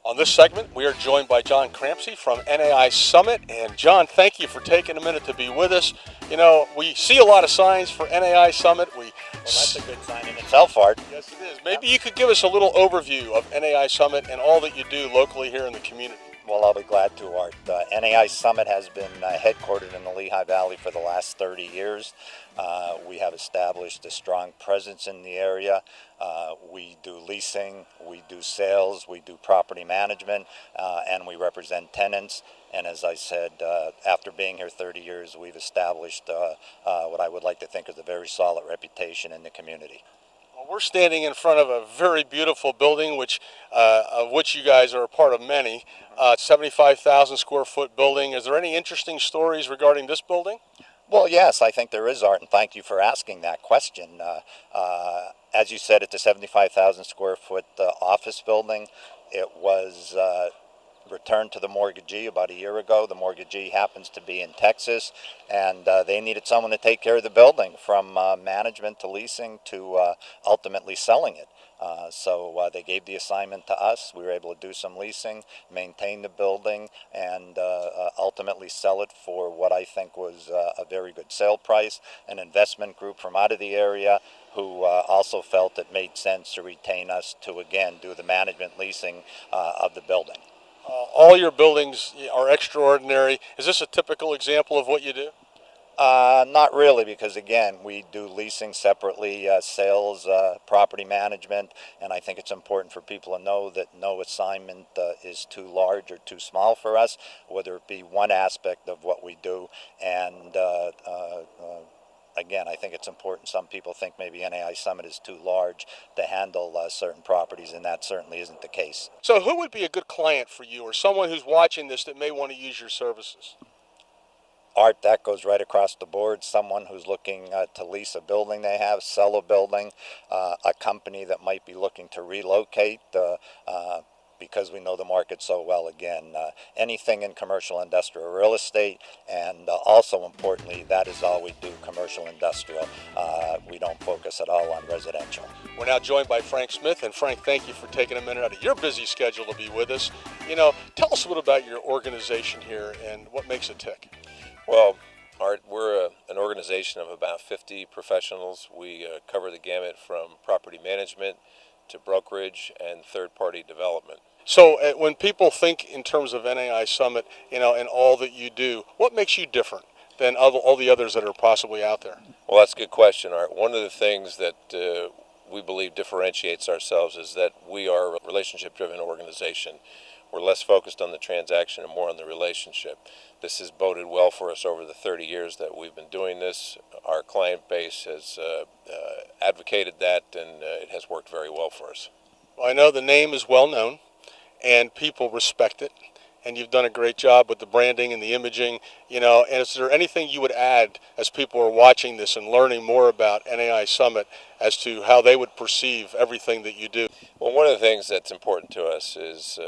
On this segment, we are joined by John Crampsey from NAI Summit. And John, thank you for taking a minute to be with us. You know, we see a lot of signs for NAI Summit. Well, that's a good sign in itself, Art. Yes, it is. Maybe you could give us a little overview of NAI Summit and all that you do locally here in the community. Well, I'll be glad to, Art. NAI Summit has been headquartered in the Lehigh Valley for the last 30 years. We have established a strong presence in the area. We do leasing, we do sales, we do property management, and we represent tenants. And as I said, after being here 30 years, we've established what I would like to think is a very solid reputation in the community. Well, we're standing in front of a very beautiful building, of which you guys are a part of many. 75,000 square foot building. Is there any interesting stories regarding this building? Well, yes, I think there is, Art, and thank you for asking that question. As you said, it's a 75,000 square foot office building. It was returned to the mortgagee about a year ago. The mortgagee happens to be in Texas, and they needed someone to take care of the building, from management to leasing to ultimately selling it. So they gave the assignment to us. We were able to do some leasing, maintain the building, and ultimately sell it for what I think was a very good sale price. An investment group from out of the area who also felt it made sense to retain us to, again, do the management leasing of the building. All your buildings are extraordinary. Is this a typical example of what you do? Not really, because again, we do leasing separately, sales, property management, and I think it's important for people to know that no assignment is too large or too small for us, whether it be one aspect of what we do. And again, I think it's important. Some people think maybe NAI Summit is too large to handle certain properties, and that certainly isn't the case. So who would be a good client for you, or someone who's watching this that may want to use your services? Art, that goes right across the board. Someone who's looking to lease a building they have, sell a building, a company that might be looking to relocate, because we know the market so well. Again, anything in commercial, industrial, real estate, and also importantly, that is all we do, commercial, industrial. We don't focus at all on residential. We're now joined by Frank Smith, and Frank, thank you for taking a minute out of your busy schedule to be with us. You know, tell us a little about your organization here and what makes it tick. Well, Art, we're an organization of about 50 professionals. We cover the gamut from property management to brokerage and third-party development. So when people think in terms of NAI Summit, you know, and all that you do, what makes you different than all the others that are possibly out there? Well, that's a good question, Art. One of the things that we believe differentiates ourselves is that we are a relationship-driven organization. We're less focused on the transaction and more on the relationship. This has boded well for us over the 30 years that we've been doing this. Our client base has advocated that, and it has worked very well for us. Well, I know the name is well known, and people respect it, and you've done a great job with the branding and the imaging, you know. And is there anything you would add as people are watching this and learning more about NAI Summit as to how they would perceive everything that you do? Well, one of the things that's important to us is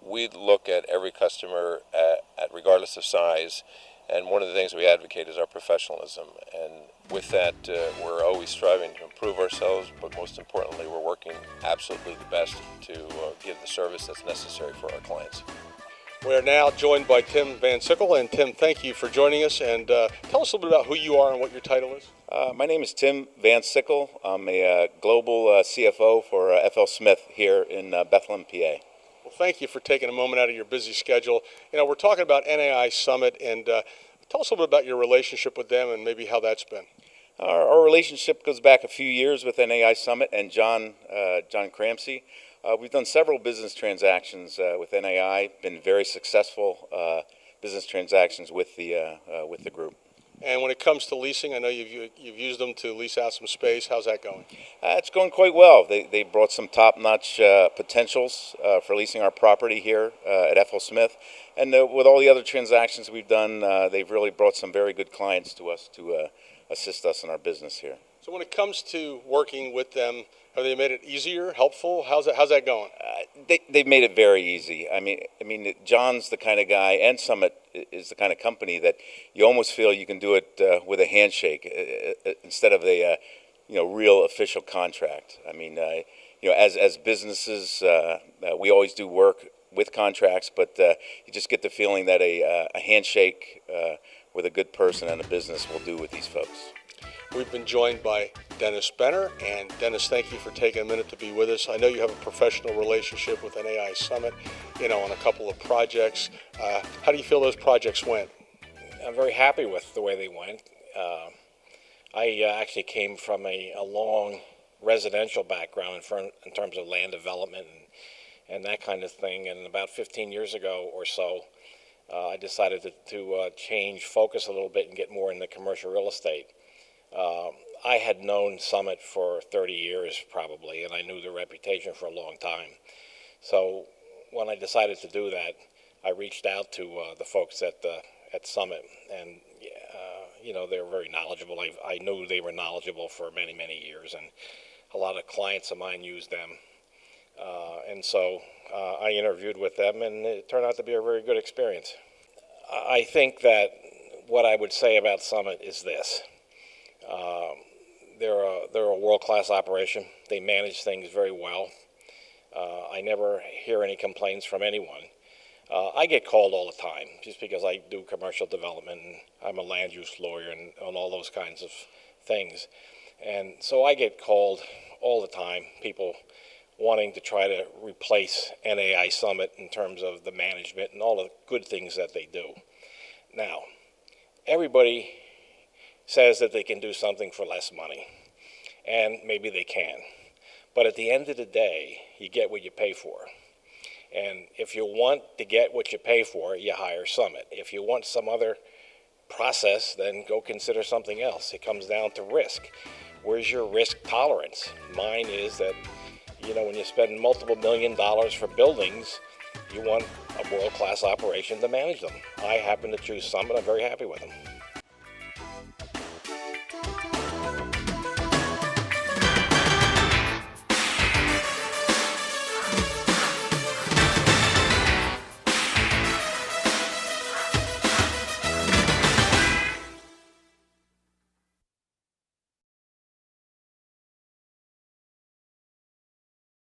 we look at every customer at regardless of size, and one of the things we advocate is our professionalism. And with that, we're always striving to improve ourselves, but most importantly, we're working absolutely the best to give the service that's necessary for our clients. We are now joined by Tim Van Sickle, and Tim, thank you for joining us, and tell us a little bit about who you are and what your title is. My name is Tim Van Sickle. I'm a global CFO for FL Smith here in Bethlehem, PA. Well, thank you for taking a moment out of your busy schedule. You know, we're talking about NAI Summit, and tell us a little bit about your relationship with them and maybe how that's been. Our relationship goes back a few years with NAI Summit and John Crampsey. We've done several business transactions with NAI, been very successful business transactions with the group. And when it comes to leasing, I know you've used them to lease out some space. How's that going? It's going quite well. They brought some top-notch potentials for leasing our property here at FL Smith. And with all the other transactions we've done, they've really brought some very good clients to us to assist us in our business here. So when it comes to working with them, have they made it easier, helpful? How's that going? They've made it very easy. I mean, John's the kind of guy, and Summit is the kind of company that you almost feel you can do it with a handshake instead of a real official contract. I mean, as businesses, we always do work with contracts, but you just get the feeling that a handshake with a good person and a business will do with these folks. We've been joined by Dennis Benner, and Dennis, thank you for taking a minute to be with us. I know you have a professional relationship with NAI Summit, on a couple of projects. How do you feel those projects went? I'm very happy with the way they went. I actually came from a long residential background in terms of land development and that kind of thing. And about 15 years ago or so, I decided to change focus a little bit and get more into commercial real estate. I had known Summit for 30 years probably, and I knew the reputation for a long time. So when I decided to do that, I reached out to the folks at Summit, and they were very knowledgeable. I knew they were knowledgeable for many, many years, and a lot of clients of mine used them. And so I interviewed with them, and it turned out to be a very good experience. I think that what I would say about Summit is this. They're a world-class operation. They manage things very well. I never hear any complaints from anyone. I get called all the time just because I do commercial development and I'm a land use lawyer and all those kinds of things. And so I get called all the time, people wanting to try to replace NAI Summit in terms of the management and all the good things that they do. Now, everybody says that they can do something for less money, and maybe they can. But at the end of the day, you get what you pay for. And if you want to get what you pay for, you hire Summit. If you want some other process, then go consider something else. It comes down to risk. Where's your risk tolerance? Mine is that, when you spend multiple $1 million for buildings, you want a world-class operation to manage them. I happen to choose Summit. I'm very happy with them.